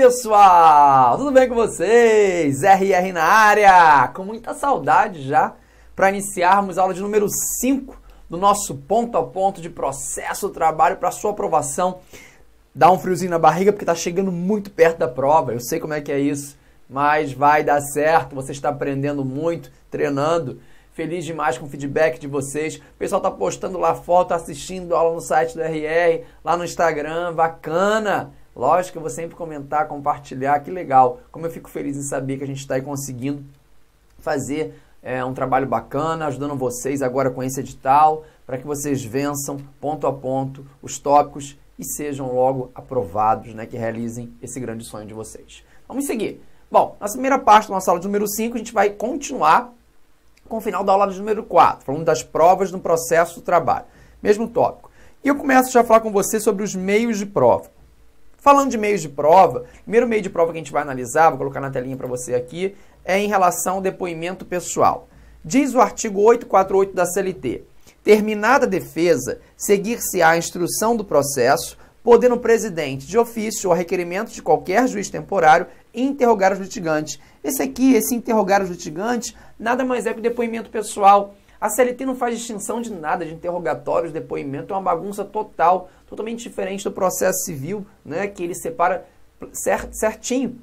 pessoal, tudo bem com vocês? RR na área, com muita saudade já para iniciarmos a aula de número 5 do nosso ponto a ponto de processo do trabalho para sua aprovação. Dá um friozinho na barriga porque está chegando muito perto da prova, eu sei como é que é isso, mas vai dar certo, você está aprendendo muito, treinando. Feliz demais com o feedback de vocês. O pessoal tá postando lá foto, assistindo aula no site do RR, lá no Instagram, bacana. Lógico que eu vou sempre comentar, compartilhar, que legal. Como eu fico feliz em saber que a gente está aí conseguindo fazer um trabalho bacana, ajudando vocês agora com esse edital, para que vocês vençam ponto a ponto os tópicos e sejam logo aprovados, né, que realizem esse grande sonho de vocês. Vamos seguir. Bom, na primeira parte da nossa aula de número 5, a gente vai continuar com o final da aula de número 4, falando das provas no processo do trabalho. Mesmo tópico. E eu começo já a falar com você sobre os meios de prova. Falando de meios de prova, o primeiro meio de prova que a gente vai analisar, vou colocar na telinha para você aqui, é em relação ao depoimento pessoal. Diz o artigo 848 da CLT, terminada a defesa, seguir-se-á a instrução do processo, podendo o presidente, de ofício ou a requerimento de qualquer juiz temporário, interrogar os litigantes. Esse interrogar os litigantes, nada mais é que o depoimento pessoal. A CLT não faz distinção de nada, de interrogatórios, depoimento, é uma bagunça total, totalmente diferente do processo civil, né, que ele separa certinho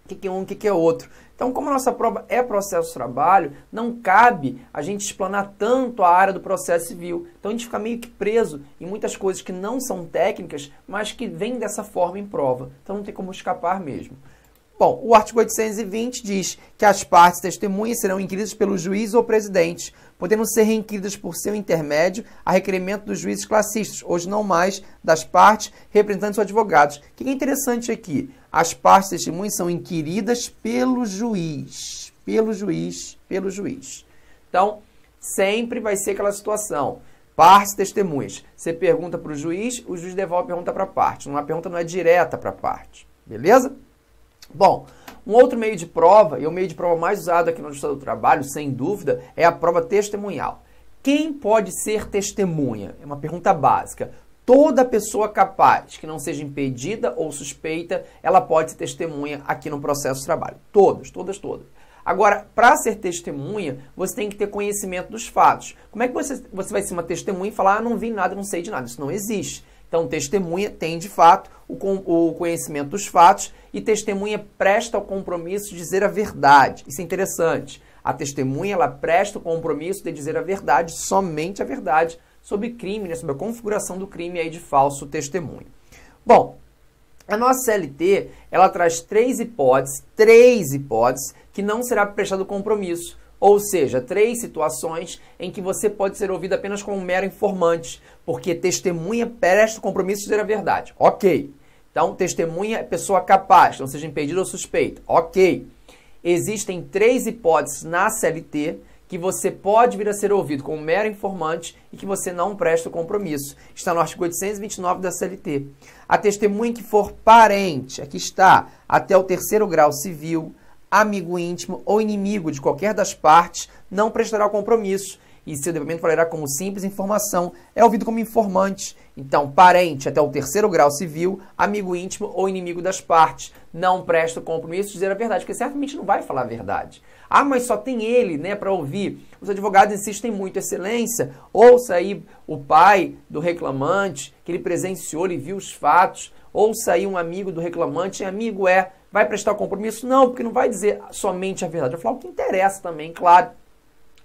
o que é um e o que é outro. Então, como a nossa prova é processo trabalho, não cabe a gente explanar tanto a área do processo civil. Então, a gente fica meio que preso em muitas coisas que não são técnicas, mas que vêm dessa forma em prova. Então, não tem como escapar mesmo. Bom, o artigo 820 diz que as partes testemunhas serão inquiridas pelo juiz ou presidente, podendo ser requeridas por seu intermédio a requerimento dos juízes classistas, hoje não mais das partes, representantes ou advogados. O que é interessante aqui? As partes testemunhas são inquiridas pelo juiz. Pelo juiz. Então, sempre vai ser aquela situação. Partes testemunhas. Você pergunta para o juiz devolve a pergunta para a parte. Uma pergunta não é direta para a parte. Beleza? Bom, um outro meio de prova, e o meio de prova mais usado aqui no Justiça do Trabalho, sem dúvida, é a prova testemunhal. Quem pode ser testemunha? É uma pergunta básica. Toda pessoa capaz, que não seja impedida ou suspeita, ela pode ser testemunha aqui no processo de trabalho. Todas. Agora, para ser testemunha, você tem que ter conhecimento dos fatos. Como é que você vai ser uma testemunha e falar, não vi nada, não sei de nada? Isso não existe. Então, testemunha tem, de fato, o conhecimento dos fatos e testemunha presta o compromisso de dizer a verdade. Isso é interessante. A testemunha, ela presta o compromisso de dizer a verdade, somente a verdade, sobre crime, né, sobre a configuração do crime aí de falso testemunho. Bom, a nossa CLT, ela traz três hipóteses que não será prestado compromisso. Ou seja, 3 situações em que você pode ser ouvido apenas como um mero informante, porque testemunha presta o compromisso de dizer a verdade. Ok. Então, testemunha é pessoa capaz, não seja impedida ou suspeita. Ok. Existem 3 hipóteses na CLT que você pode vir a ser ouvido como um mero informante e que você não presta o compromisso. Está no artigo 829 da CLT. A testemunha que for parente, aqui está, até o 3º grau civil, amigo íntimo ou inimigo de qualquer das partes, não prestará o compromisso e seu depoimento valerá como simples informação, é ouvido como informante. Então, parente até o 3º grau civil, amigo íntimo ou inimigo das partes, não presta o compromisso de dizer a verdade, porque certamente não vai falar a verdade. Ah, mas só tem ele, né, para ouvir. Os advogados insistem muito, excelência, ouça aí o pai do reclamante, que ele presenciou, ele viu os fatos, ouça aí um amigo do reclamante, amigo vai prestar o compromisso? Não, porque não vai dizer somente a verdade. Vai falar o que interessa também, claro.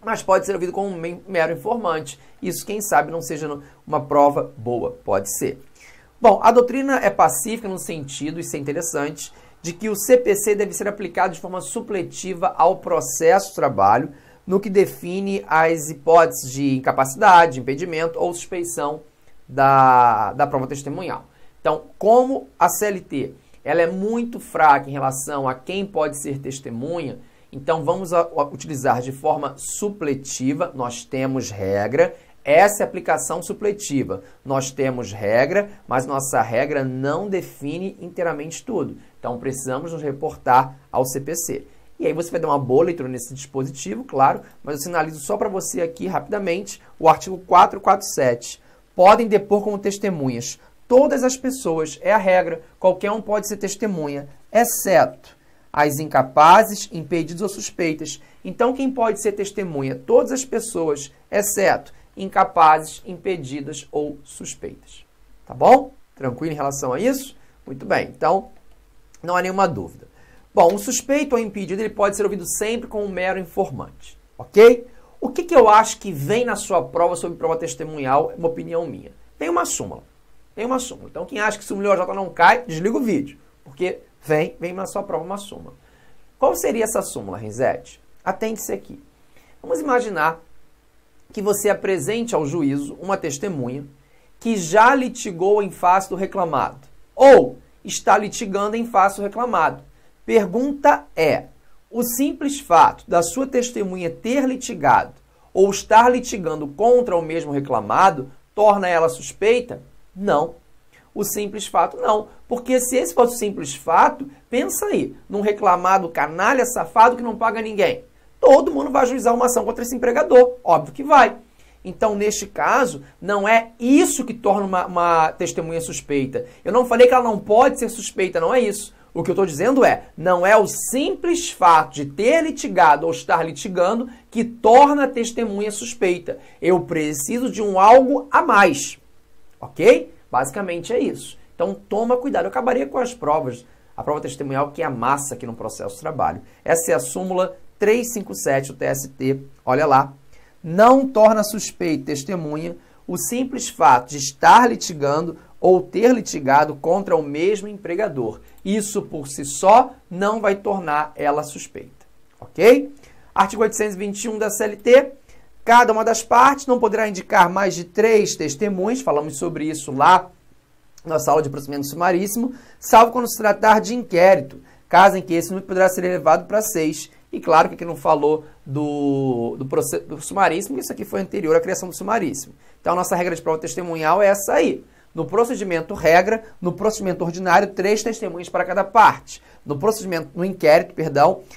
Mas pode ser ouvido como um mero informante. Isso, quem sabe, não seja uma prova boa. Pode ser. Bom, a doutrina é pacífica no sentido, isso é interessante, de que o CPC deve ser aplicado de forma supletiva ao processo de trabalho, no que define as hipóteses de incapacidade, impedimento ou suspeição da prova testemunhal. Então, como a CLT ela é muito fraca em relação a quem pode ser testemunha, então vamos utilizar de forma supletiva. Nós temos regra, essa é a aplicação supletiva. Nós temos regra, mas nossa regra não define inteiramente tudo. Então precisamos nos reportar ao CPC. E aí você vai dar uma boa leitura nesse dispositivo, claro, mas eu sinalizo só para você aqui rapidamente o artigo 447. Podem depor como testemunhas todas as pessoas, é a regra, qualquer um pode ser testemunha, exceto as incapazes, impedidos ou suspeitas. Então, quem pode ser testemunha? Todas as pessoas, exceto incapazes, impedidas ou suspeitas. Tá bom? Tranquilo em relação a isso? Muito bem, então não há nenhuma dúvida. Bom, o suspeito ou impedido ele pode ser ouvido sempre como um mero informante, ok? O que eu acho que vem na sua prova sobre prova testemunhal é uma opinião minha. Tem uma súmula. Tem uma súmula. Então, quem acha que súmula OJ não cai, desliga o vídeo, porque vem na sua prova uma súmula. Qual seria essa súmula, Renzetti? Atente-se aqui. Vamos imaginar que você apresente ao juízo uma testemunha que já litigou em face do reclamado ou está litigando em face do reclamado. Pergunta é, o simples fato da sua testemunha ter litigado ou estar litigando contra o mesmo reclamado torna ela suspeita? Não. O simples fato não. Porque se esse fosse o simples fato, pensa aí, num reclamado canalha safado que não paga ninguém. Todo mundo vai ajuizar uma ação contra esse empregador. Óbvio que vai. Então, neste caso, não é isso que torna uma testemunha suspeita. Eu não falei que ela não pode ser suspeita, não é isso. O que eu estou dizendo é, não é o simples fato de ter litigado ou estar litigando que torna a testemunha suspeita. Eu preciso de um algo a mais. Ok? Basicamente é isso. Então, toma cuidado. Eu acabaria com as provas. A prova testemunhal que é a massa aqui no processo de trabalho. Essa é a súmula 357 do TST. Olha lá. Não torna suspeita testemunha o simples fato de estar litigando ou ter litigado contra o mesmo empregador. Isso por si só não vai tornar ela suspeita. Ok? Artigo 821 da CLT. Cada uma das partes não poderá indicar mais de 3 testemunhas. Falamos sobre isso lá na aula de procedimento sumaríssimo, salvo quando se tratar de inquérito, caso em que esse número poderá ser elevado para 6. E claro que aqui não falou do sumaríssimo, isso aqui foi anterior à criação do sumaríssimo. Então, a nossa regra de prova testemunhal é essa aí. No procedimento regra, no procedimento ordinário, 3 testemunhas para cada parte. No inquérito,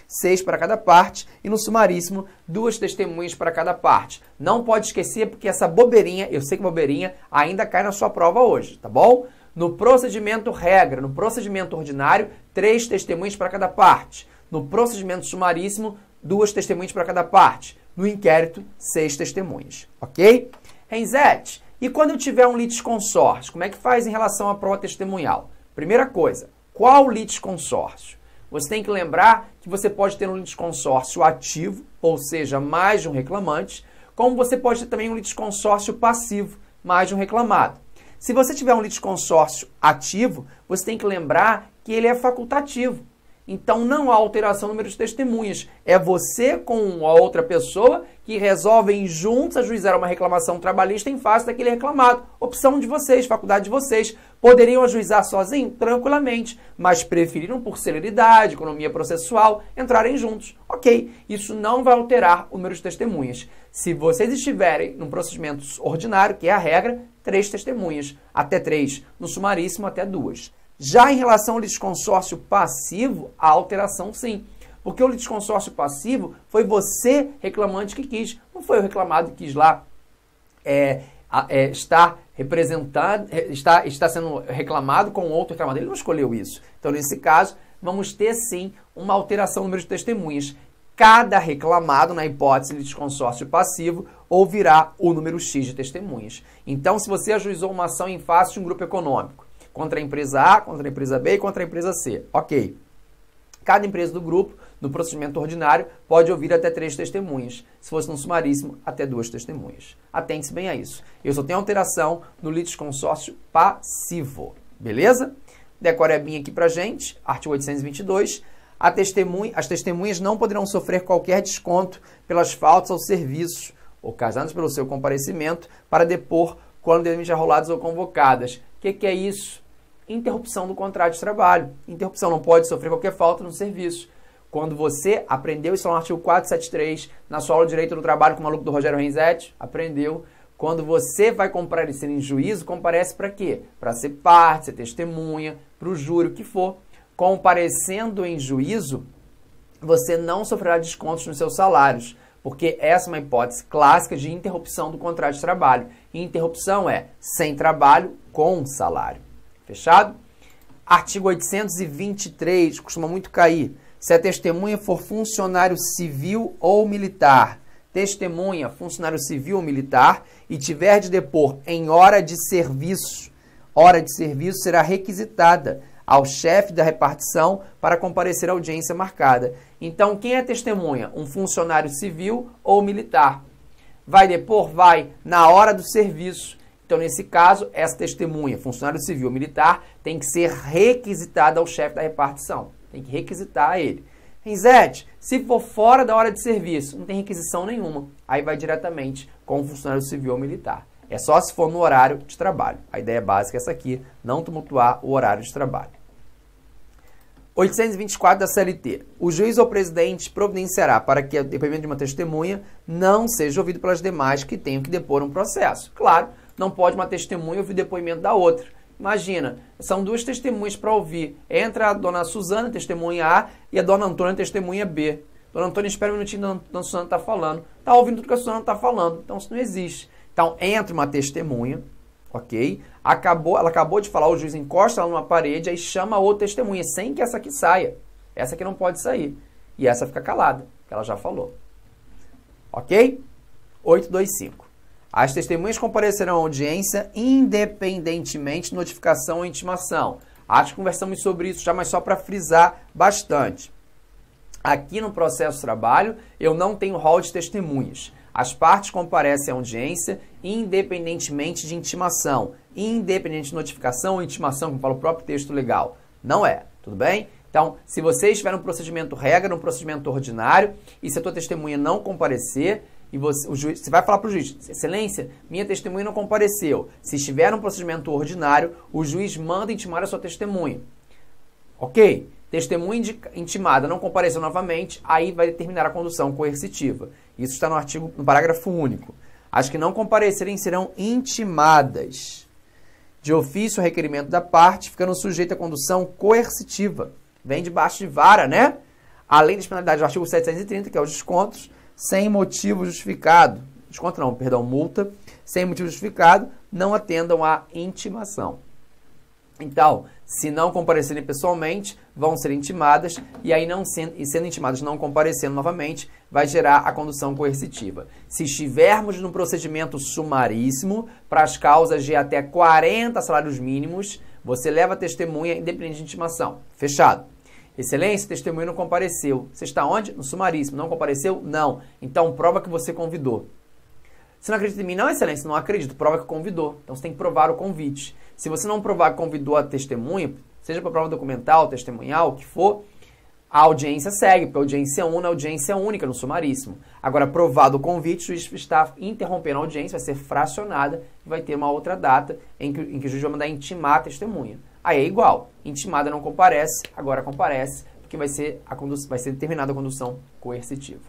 6 para cada parte. E no sumaríssimo, 2 testemunhas para cada parte. Não pode esquecer, porque essa bobeirinha, eu sei que bobeirinha, ainda cai na sua prova hoje, tá bom? No procedimento regra, no procedimento ordinário, 3 testemunhas para cada parte. No procedimento sumaríssimo, 2 testemunhas para cada parte. No inquérito, 6 testemunhas. Ok? Renzetti, e quando eu tiver um litisconsórcio, como é que faz em relação à prova testemunhal? Primeira coisa, qual litisconsórcio? Você tem que lembrar que você pode ter um litisconsórcio ativo, ou seja, mais de um reclamante, como você pode ter também um litisconsórcio passivo, mais de um reclamado. Se você tiver um litisconsórcio ativo, você tem que lembrar que ele é facultativo. Então, não há alteração no número de testemunhas. É você com a outra pessoa que resolvem juntos ajuizar uma reclamação trabalhista em face daquele reclamado. Opção de vocês, faculdade de vocês. Poderiam ajuizar sozinhos? Tranquilamente. Mas preferiram, por celeridade, economia processual, entrarem juntos. Ok, isso não vai alterar o número de testemunhas. Se vocês estiverem num procedimento ordinário, que é a regra, 3 testemunhas. Até 3. No sumaríssimo, até 2. Já em relação ao litisconsórcio passivo, há alteração sim. Porque o litisconsórcio passivo foi você, reclamante, que quis. Não foi o reclamado que quis lá estar representado, está sendo reclamado com outro reclamado. Ele não escolheu isso. Então, nesse caso, vamos ter sim uma alteração no número de testemunhas. Cada reclamado, na hipótese de litisconsórcio passivo, ouvirá o número X de testemunhas. Então, se você ajuizou uma ação em face de um grupo econômico, contra a empresa A, contra a empresa B e contra a empresa C. Ok. Cada empresa do grupo, no procedimento ordinário, pode ouvir até 3 testemunhas. Se fosse no sumaríssimo, até 2 testemunhas. Atente-se bem a isso. Eu só tenho alteração no litisconsórcio passivo. Beleza? Decorebinha aqui pra gente. Artigo 822. As testemunhas não poderão sofrer qualquer desconto pelas faltas aos serviços ocasionados pelo seu comparecimento para depor quando devidamente arroladas ou convocadas. O que é isso? Interrupção do contrato de trabalho. Interrupção não pode sofrer qualquer falta no serviço. Quando você aprendeu isso no artigo 473, na sua aula de Direito do Trabalho com o maluco do Rogério Renzetti, aprendeu. Quando você vai comparecer em juízo, comparece para quê? Para ser parte, ser testemunha, para o júri, o que for. Comparecendo em juízo, você não sofrerá descontos nos seus salários, Porque essa é uma hipótese clássica de interrupção do contrato de trabalho. E interrupção é sem trabalho com salário. Fechado? Artigo 823, costuma muito cair. Se a testemunha for funcionário civil ou militar, testemunha, funcionário civil ou militar, e tiver de depor em hora de serviço será requisitada ao chefe da repartição para comparecer à audiência marcada. Então, quem é testemunha? Um funcionário civil ou militar. Vai depor? Vai na hora do serviço. Então, nesse caso, essa testemunha, funcionário civil ou militar, tem que ser requisitada ao chefe da repartição. Tem que requisitar a ele. Renzete, se for fora da hora de serviço, não tem requisição nenhuma. Aí vai diretamente com o funcionário civil ou militar. É só se for no horário de trabalho. A ideia básica é essa aqui, não tumultuar o horário de trabalho. 824 da CLT. O juiz ou presidente providenciará para que o depoimento de uma testemunha não seja ouvido pelas demais que tenham que depor um processo. Claro, não pode uma testemunha ouvir o depoimento da outra. Imagina, são duas testemunhas para ouvir. Entra a dona Suzana, testemunha A, e a dona Antônia, testemunha B. Dona Antônia, espera um minutinho, a dona Suzana está falando. Está ouvindo tudo que a Suzana está falando. Então, isso não existe. Então, entra uma testemunha, ok? Ela acabou de falar, o juiz encosta ela numa parede, aí chama a outra testemunha, sem que essa aqui saia. Essa aqui não pode sair. E essa fica calada, que ela já falou. Ok? 825. As testemunhas comparecerão à audiência independentemente de notificação ou intimação. Acho que conversamos sobre isso já, mas só para frisar bastante. Aqui no processo de trabalho, eu não tenho rol de testemunhas. As partes comparecem à audiência independentemente de intimação. Independente de notificação ou intimação, como fala o próprio texto legal. Não é, tudo bem? Então, se você estiver no procedimento regra, no procedimento ordinário, e se a tua testemunha não comparecer, e você vai falar para o juiz, excelência, minha testemunha não compareceu. Se estiver no procedimento ordinário, o juiz manda intimar a sua testemunha. Ok? Testemunha intimada não compareceu novamente, aí vai determinar a condução coercitiva. Isso está no parágrafo único. As que não comparecerem serão intimadas de ofício ou requerimento da parte, ficando sujeita à condução coercitiva. Vem debaixo de vara, né? Além das penalidades do artigo 730, que é os descontos, sem motivo justificado. Desconto não, perdão, multa. Sem motivo justificado, não atendam à intimação. Então, se não comparecerem pessoalmente, vão ser intimadas, e aí sendo intimadas não comparecendo novamente, vai gerar a condução coercitiva. Se estivermos no procedimento sumaríssimo, para as causas de até 40 salários mínimos, você leva a testemunha independente de intimação. Fechado. Excelência, testemunha não compareceu. Você está onde? No sumaríssimo. Não compareceu? Não. Então, prova que você convidou. Você não acredita em mim? Não, excelência, não acredito. Prova que convidou. Então, você tem que provar o convite. Se você não provar que convidou a testemunha, seja para prova documental, testemunhal, o que for, a audiência segue, porque a audiência 1 é audiência única no sumaríssimo. Agora, provado o convite, o juiz está interrompendo a audiência, vai ser fracionada e vai ter uma outra data em que o juiz vai mandar intimar a testemunha. Aí é igual. Intimada não comparece, agora comparece, porque vai ser determinada a condução coercitiva.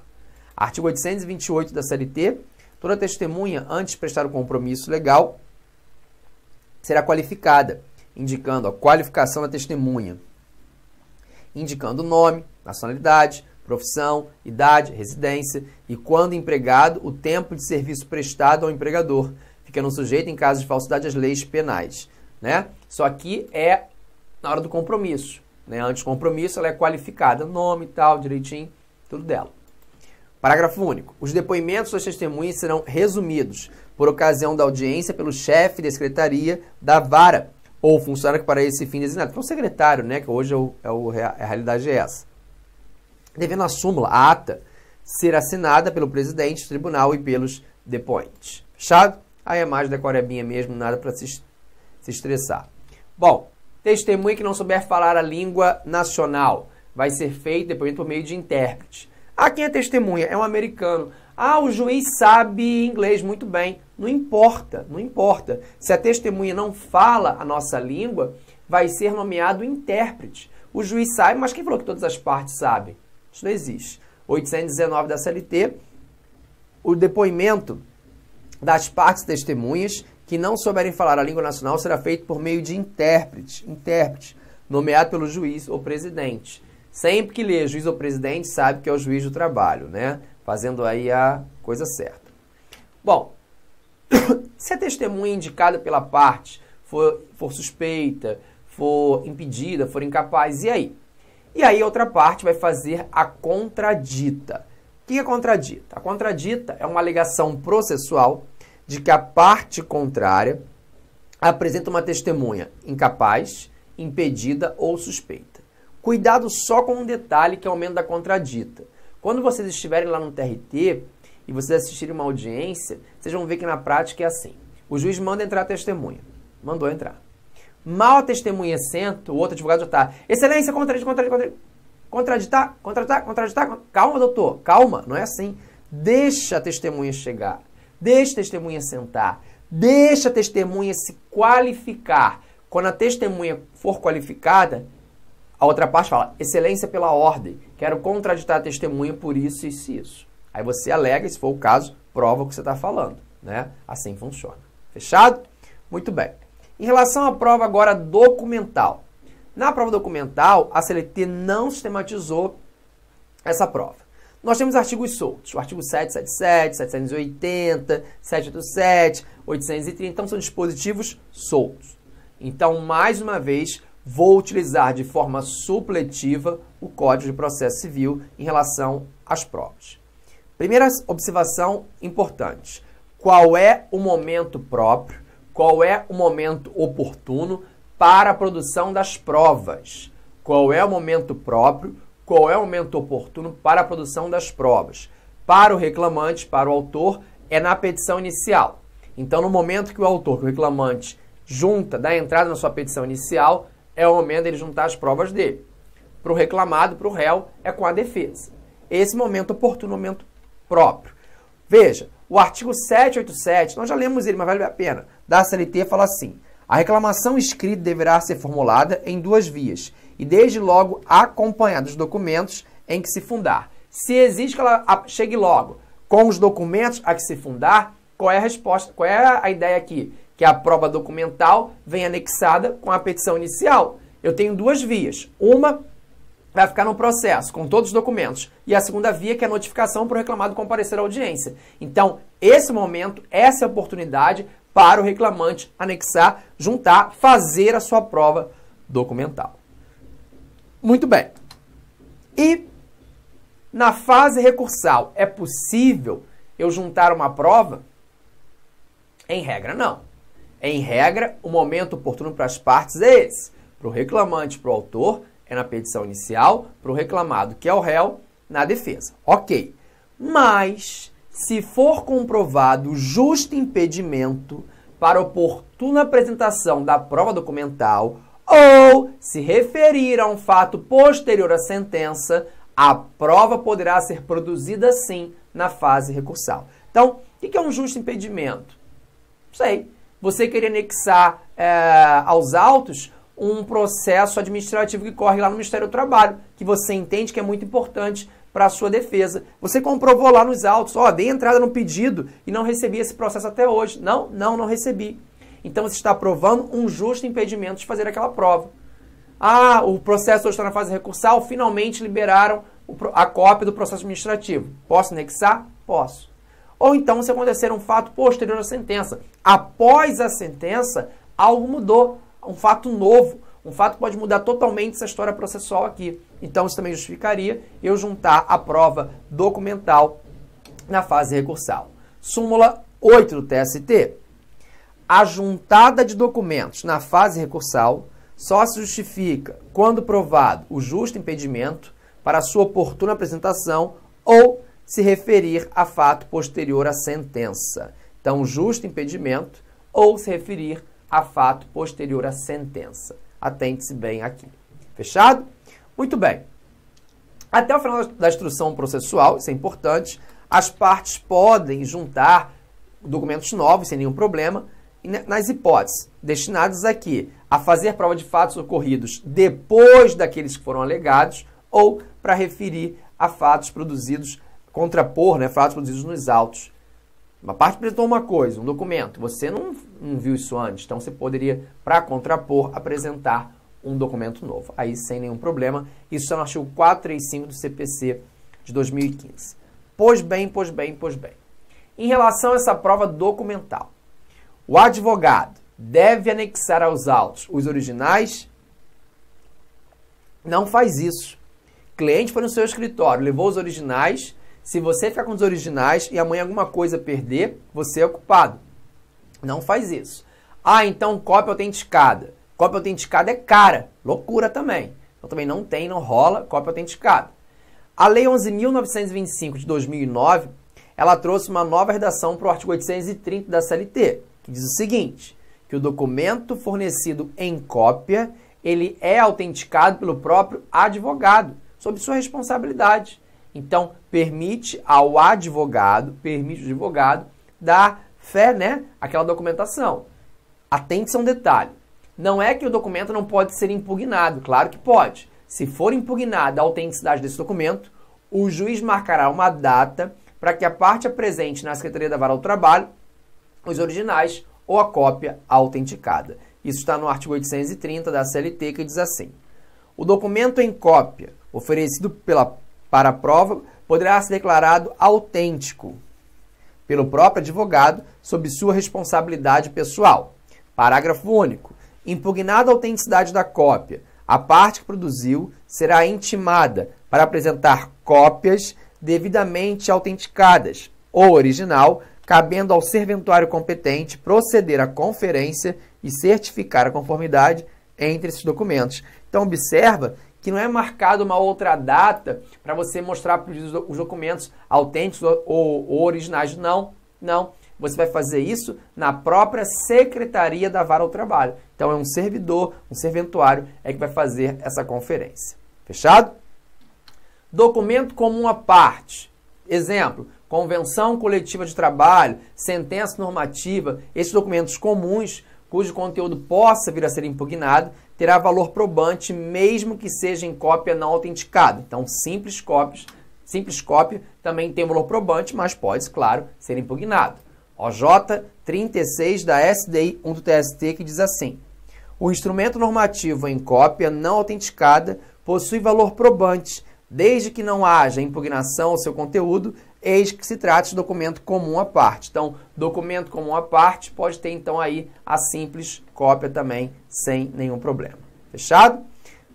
Artigo 828 da CLT. Toda testemunha, antes de prestar o compromisso legal, será qualificada, indicando a qualificação da testemunha, indicando o nome, nacionalidade, profissão, idade, residência e, quando empregado, o tempo de serviço prestado ao empregador, ficando sujeito, em caso de falsidade, às leis penais. Né? Isso aqui é na hora do compromisso. Né? Antes do compromisso, ela é qualificada, nome e tal, direitinho, tudo dela. Parágrafo único. Os depoimentos das testemunhas serão resumidos por ocasião da audiência pelo chefe da secretaria da vara ou funcionário que para esse fim designado. Que é o secretário, né? Que hoje a realidade é essa. Devendo a súmula, a ata, ser assinada pelo presidente do tribunal e pelos depoentes. Fechado? Aí é mais decorebinha mesmo, nada para se estressar. Bom, testemunha que não souber falar a língua nacional vai ser feito depoimento por meio de intérprete. Ah, quem é testemunha? É um americano. Ah, o juiz sabe inglês, muito bem. Não importa, não importa. Se a testemunha não fala a nossa língua, vai ser nomeado intérprete. O juiz sabe, mas quem falou que todas as partes sabem? Isso não existe. 819 da CLT, o depoimento das partes testemunhas que não souberem falar a língua nacional será feito por meio de intérprete, nomeado pelo juiz ou presidente. Sempre que lê juiz ou presidente, sabe que é o juiz do trabalho, né? Fazendo aí a coisa certa. Bom, se a testemunha indicada pela parte for suspeita, for impedida, for incapaz, e aí? E aí a outra parte vai fazer a contradita. O que é contradita? A contradita é uma alegação processual de que a parte contrária apresenta uma testemunha incapaz, impedida ou suspeita. Cuidado só com um detalhe que é o aumento da contradita. Quando vocês estiverem lá no TRT e vocês assistirem uma audiência, vocês vão ver que na prática é assim. O juiz manda entrar a testemunha. Mandou entrar. Mal a testemunha senta, o outro advogado já está. Excelência, contraditar. Calma, doutor, calma, não é assim. Deixa a testemunha chegar. Deixa a testemunha sentar. Deixa a testemunha se qualificar. Quando a testemunha for qualificada, a outra parte fala, excelência pela ordem, quero contraditar a testemunha por isso, isso e isso. Aí você alega, e se for o caso, prova o que você está falando, né? Assim funciona. Fechado? Muito bem. Em relação à prova agora documental. Na prova documental, a CLT não sistematizou essa prova. Nós temos artigos soltos, o artigo 777, 780, 787, 830, então são dispositivos soltos. Então, mais uma vez, vou utilizar de forma supletiva o Código de Processo Civil em relação às provas. Primeira observação importante. Qual é o momento próprio, qual é o momento oportuno para a produção das provas? Qual é o momento próprio, qual é o momento oportuno para a produção das provas? Para o reclamante, para o autor, é na petição inicial. Então, no momento que o autor, que o reclamante, dá entrada na sua petição inicial, é o momento dele juntar as provas dele. Para o reclamado, para o réu, é com a defesa. Esse momento oportuno, momento próprio. Veja, o artigo 787, nós já lemos ele, mas vale a pena, da CLT fala assim, a reclamação escrita deverá ser formulada em duas vias e desde logo acompanhada dos documentos em que se fundar. Se exige que ela chegue logo com os documentos a que se fundar, qual é a resposta? Qual é a ideia aqui? Que a prova documental vem anexada com a petição inicial. Eu tenho duas vias. Uma vai ficar no processo, com todos os documentos. E a segunda via, que é a notificação para o reclamado comparecer à audiência. Então, esse momento, essa é a oportunidade para o reclamante anexar, juntar, fazer a sua prova documental. Muito bem. E na fase recursal, é possível eu juntar uma prova? Em regra, não. Em regra, o momento oportuno para as partes é esse. Para o reclamante, para o autor, é na petição inicial, para o reclamado, que é o réu, na defesa. Ok. Mas, se for comprovado justo impedimento para oportuna apresentação da prova documental ou se referir a um fato posterior à sentença, a prova poderá ser produzida sim na fase recursal. Então, o que é um justo impedimento? Não sei. Você queria anexar aos autos um processo administrativo que corre lá no Ministério do Trabalho, que você entende que é muito importante para a sua defesa. Você comprovou lá nos autos, dei entrada no pedido e não recebi esse processo até hoje. Não recebi. Então você está provando um justo impedimento de fazer aquela prova. O processo hoje está na fase recursal, finalmente liberaram a cópia do processo administrativo. Posso anexar? Posso. Ou então, se acontecer um fato posterior à sentença. Após a sentença, algo mudou. Um fato novo. Um fato pode mudar totalmente essa história processual aqui. Então, isso também justificaria eu juntar a prova documental na fase recursal. Súmula 8 do TST. A juntada de documentos na fase recursal só se justifica quando provado o justo impedimento para sua oportuna apresentação ou se referir a fato posterior à sentença. Então, justo impedimento ou se referir a fato posterior à sentença. Atente-se bem aqui. Fechado? Muito bem. Até o final da instrução processual, isso é importante, as partes podem juntar documentos novos sem nenhum problema nas hipóteses destinadas aqui a fazer prova de fatos ocorridos depois daqueles que foram alegados ou para referir a fatos produzidos, contrapor, fatos produzidos nos autos. Uma parte apresentou uma coisa, um documento, você não viu isso antes, então você poderia, para contrapor, apresentar um documento novo. Aí sem nenhum problema. Isso está no artigo 435 do CPC de 2015. Pois bem. Em relação a essa prova documental, o advogado deve anexar aos autos os originais? Não faz isso. O cliente foi no seu escritório, levou os originais. Se você ficar com os originais e amanhã alguma coisa perder, você é o culpado. Não faz isso. Ah, então cópia autenticada. Cópia autenticada é cara. Loucura também. Então também não rola cópia autenticada. A Lei 11.925 de 2009, ela trouxe uma nova redação para o artigo 830 da CLT, que diz o seguinte, que o documento fornecido em cópia, ele é autenticado pelo próprio advogado, sob sua responsabilidade. Então, permite ao advogado, dar fé, né, àquela documentação. Atente-se a um detalhe. Não é que o documento não pode ser impugnado, claro que pode. Se for impugnada a autenticidade desse documento, o juiz marcará uma data para que a parte apresente na Secretaria da Vara do Trabalho os originais ou a cópia autenticada. Isso está no artigo 830 da CLT, que diz assim: o documento em cópia oferecido para a prova poderá ser declarado autêntico pelo próprio advogado sob sua responsabilidade pessoal. Parágrafo único. Impugnada a autenticidade da cópia, a parte que produziu será intimada para apresentar cópias devidamente autenticadas ou original, cabendo ao serventuário competente proceder à conferência e certificar a conformidade entre esses documentos. Então, observa que não é marcada uma outra data para você mostrar para os documentos autênticos ou originais. Não. Você vai fazer isso na própria Secretaria da Vara do Trabalho. Então, é um servidor, um serventuário, é que vai fazer essa conferência. Fechado? Documento comum à parte. Exemplo, convenção coletiva de trabalho, sentença normativa, esses documentos comuns, cujo conteúdo possa vir a ser impugnado, terá valor probante, mesmo que seja em cópia não autenticada. Então, simples cópia também tem valor probante, mas pode, claro, ser impugnado. OJ 36 da SDI 1 do TST, que diz assim: o instrumento normativo em cópia não autenticada possui valor probante, desde que não haja impugnação ao seu conteúdo, eis que se trate de documento comum à parte. Então, documento comum à parte pode ter, então, aí a simples cópia também, sem nenhum problema. Fechado?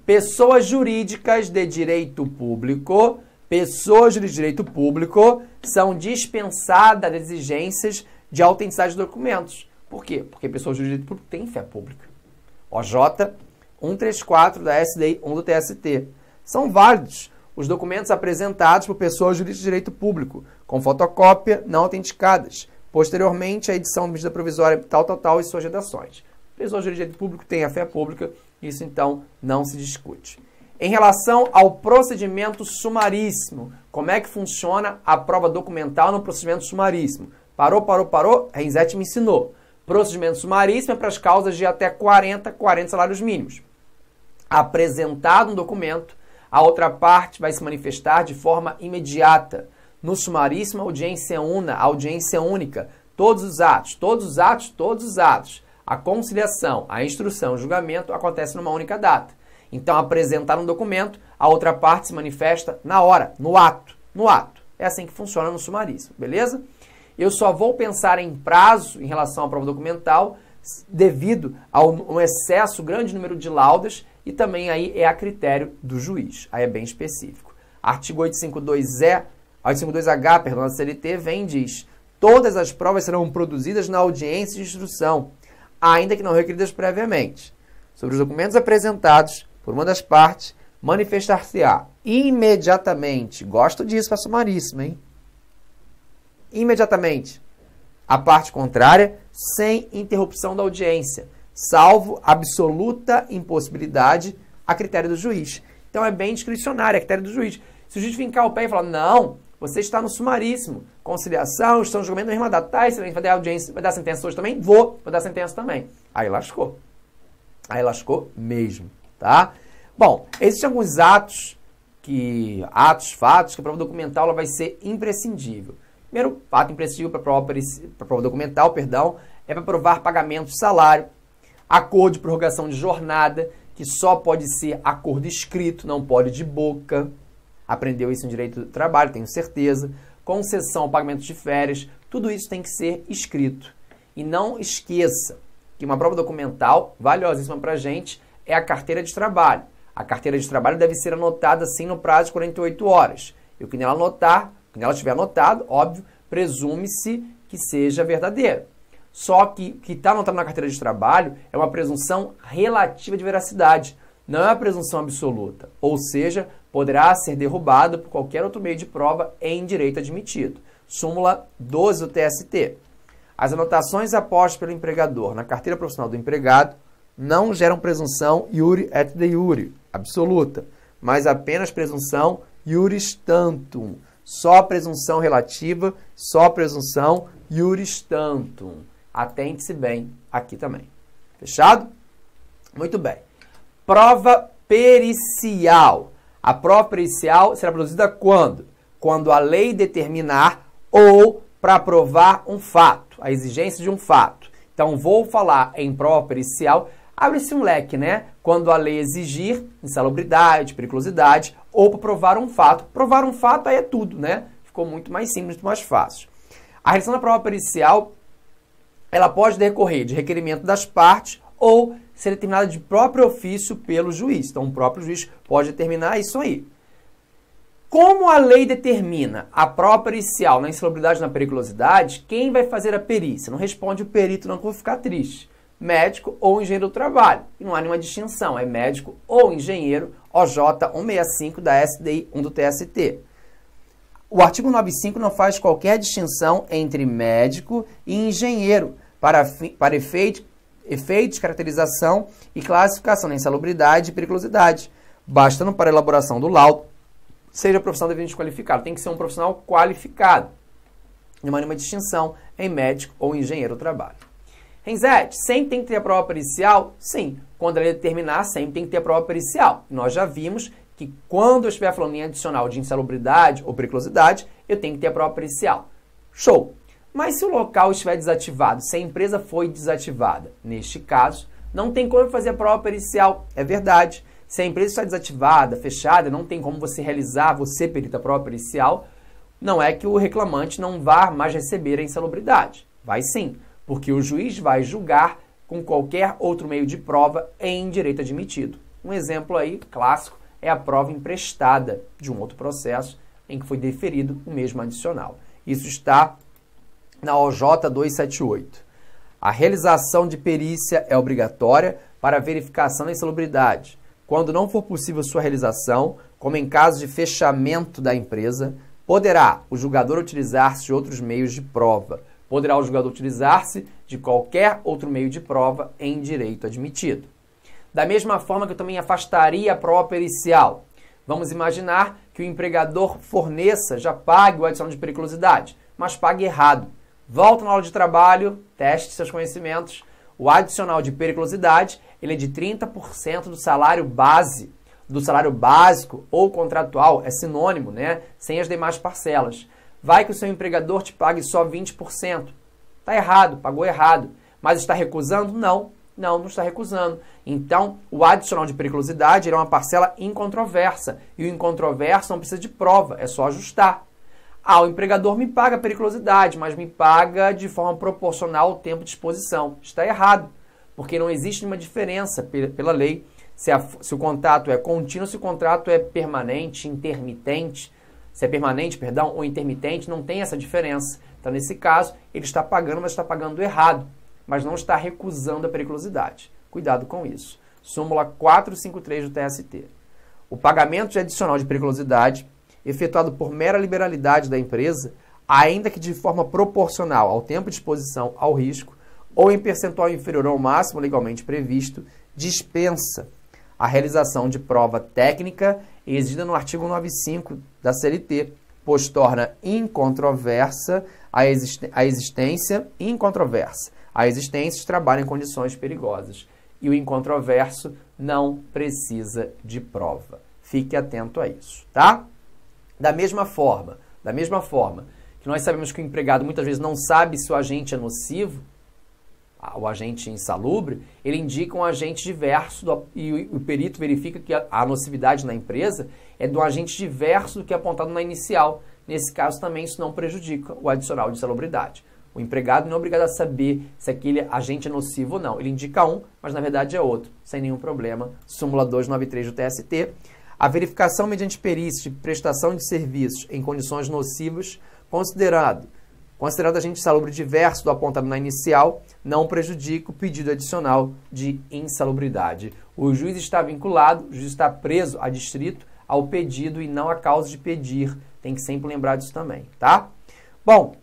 Pessoas jurídicas de direito público são dispensadas das exigências de autenticidade de documentos. Por quê? Porque pessoas de direito público têm fé pública. OJ 134 da SDI 1 do TST. São válidos os documentos apresentados por pessoas jurídicas de direito público, com fotocópia não autenticadas. Posteriormente, a edição da medida provisória tal e suas redações. Pessoas jurídicas de direito público têm a fé pública, isso então não se discute. Em relação ao procedimento sumaríssimo, como é que funciona a prova documental no procedimento sumaríssimo? Parou, Renzetti me ensinou. Procedimento sumaríssimo é para as causas de até 40 salários mínimos. Apresentado um documento, a outra parte vai se manifestar de forma imediata. No sumaríssimo, audiência única. Todos os atos. A conciliação, a instrução, o julgamento acontece numa única data. Então, apresentar um documento, a outra parte se manifesta na hora, no ato. É assim que funciona no sumaríssimo, beleza? Eu só vou pensar em prazo em relação à prova documental devido a um excesso, grande número de laudas, e também aí é a critério do juiz. Aí é bem específico. Artigo 852H, da CLT, vem e diz: todas as provas serão produzidas na audiência de instrução, ainda que não requeridas previamente. Sobre os documentos apresentados por uma das partes, manifestar-se-á imediatamente. Gosto disso para sumaríssimo, hein? Imediatamente. A parte contrária, sem interrupção da audiência, salvo absoluta impossibilidade a critério do juiz. Então é bem discricionário, é critério do juiz. Se o juiz fincar o pé e falar: não, você está no sumaríssimo, conciliação, instrução de julgamento na mesma data, tá, excelente, vai dar audiência, vai dar sentença hoje também? Vou dar sentença também. Aí lascou mesmo, tá? Bom, existem alguns fatos, que a prova documental ela vai ser imprescindível. Primeiro fato imprescindível para a prova documental, é para provar pagamento de salário, acordo de prorrogação de jornada, que só pode ser acordo escrito, não pode de boca. Aprendeu isso em direito do trabalho, tenho certeza. Concessão ao pagamento de férias, tudo isso tem que ser escrito. E não esqueça que uma prova documental valiosíssima para a gente é a carteira de trabalho. A carteira de trabalho deve ser anotada sim no prazo de 48 horas. E o que nela anotar, o que nela estiver anotado, óbvio, presume-se que seja verdadeiro. Só que o que está anotado na carteira de trabalho é uma presunção relativa de veracidade, não é uma presunção absoluta. Ou seja, poderá ser derrubado por qualquer outro meio de prova em direito admitido. Súmula 12 do TST. As anotações apostas pelo empregador na carteira profissional do empregado não geram presunção iure et de iure, absoluta, mas apenas presunção iuris tantum. Só presunção relativa, só presunção iuris tantum. Atente-se bem aqui também. Fechado? Muito bem. Prova pericial. A prova pericial será produzida quando? Quando a lei determinar ou para provar um fato, a exigência de um fato. Então, vou falar em prova pericial, abre-se um leque, né? Quando a lei exigir insalubridade, periculosidade, ou para provar um fato. Provar um fato aí é tudo, né? Ficou muito mais simples, muito mais fácil. A realização da prova pericial, ela pode decorrer de requerimento das partes ou ser determinada de próprio ofício pelo juiz. Então, o próprio juiz pode determinar isso aí. Como a lei determina a prova pericial na insalubridade e na periculosidade, quem vai fazer a perícia? Não responde o perito, não, que eu vou ficar triste. Médico ou engenheiro do trabalho. E não há nenhuma distinção, é médico ou engenheiro, OJ 165 da SDI 1 do TST. O artigo 95 não faz qualquer distinção entre médico e engenheiro para efeito de caracterização e classificação da insalubridade e periculosidade, bastando para a elaboração do laudo, seja profissional devidamente qualificado. Tem que ser um profissional qualificado. Não há nenhuma distinção em médico ou engenheiro do trabalho. Renzete, sempre tem que ter a prova pericial? Sim. Quando a lei determinar, sempre tem que ter a prova pericial. Nós já vimos que quando eu estiver falando em adicional de insalubridade ou periculosidade, eu tenho que ter a prova pericial. Show! Mas se o local estiver desativado, se a empresa foi desativada, neste caso, não tem como fazer a prova pericial. É verdade. Se a empresa está desativada, fechada, não tem como você realizar, você perita a prova pericial, não é que o reclamante não vá mais receber a insalubridade. Vai sim, porque o juiz vai julgar com qualquer outro meio de prova em direito admitido. Um exemplo aí, clássico, é a prova emprestada de um outro processo em que foi deferido o mesmo adicional. Isso está na OJ 278. A realização de perícia é obrigatória para a verificação da insalubridade. Quando não for possível sua realização, como em caso de fechamento da empresa, poderá o julgador utilizar-se de outros meios de prova. Poderá o julgador utilizar-se de qualquer outro meio de prova em direito admitido. Da mesma forma que eu também afastaria a prova pericial. Vamos imaginar que o empregador forneça, já pague o adicional de periculosidade, mas pague errado. Volta na aula de trabalho, teste seus conhecimentos. O adicional de periculosidade, ele é de 30% do salário base, do salário básico ou contratual, é sinônimo, né? Sem as demais parcelas. Vai que o seu empregador te pague só 20%. Está errado, pagou errado. Mas está recusando? Não, não está recusando. Então, o adicional de periculosidade é uma parcela incontroversa. E o incontroverso não precisa de prova, é só ajustar. Ah, o empregador me paga a periculosidade, mas me paga de forma proporcional ao tempo de exposição. Está errado, porque não existe nenhuma diferença pela lei se o contrato é contínuo, se o contrato é permanente, intermitente. Se é permanente, perdão, ou intermitente, não tem essa diferença. Então, nesse caso, ele está pagando, mas está pagando errado, mas não está recusando a periculosidade. Cuidado com isso. Súmula 453 do TST. O pagamento de adicional de periculosidade efetuado por mera liberalidade da empresa, ainda que de forma proporcional ao tempo de exposição ao risco ou em percentual inferior ao máximo legalmente previsto, dispensa a realização de prova técnica exigida no artigo 95 da CLT, pois torna incontroversa a existência de trabalho em condições perigosas. E o incontroverso não precisa de prova. Fique atento a isso, tá? Da mesma forma que nós sabemos que o empregado muitas vezes não sabe se o agente é nocivo, o agente insalubre, ele indica um agente diverso e o perito verifica que a nocividade na empresa é do agente diverso do que apontado na inicial. Nesse caso também isso não prejudica o adicional de insalubridade. O empregado não é obrigado a saber se aquele agente é nocivo ou não. Ele indica um, mas na verdade é outro, sem nenhum problema. Súmula 293 do TST. A verificação mediante perícia de prestação de serviços em condições nocivas, considerado agente insalubre diverso do apontado na inicial, não prejudica o pedido adicional de insalubridade. O juiz está vinculado, o juiz está preso a distrito ao pedido e não à causa de pedir. Tem que sempre lembrar disso também, tá? Bom,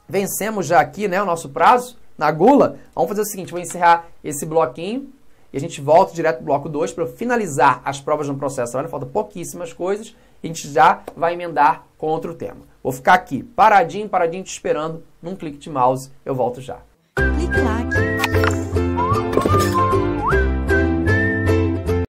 vencemos já aqui, né, o nosso prazo na gula. Vamos fazer o seguinte, vou encerrar esse bloquinho e a gente volta direto para o bloco 2 para finalizar as provas no processo. Olha, falta pouquíssimas coisas. A gente já vai emendar com outro tema. Vou ficar aqui paradinho te esperando num clique de mouse. Eu volto já. Clique lá.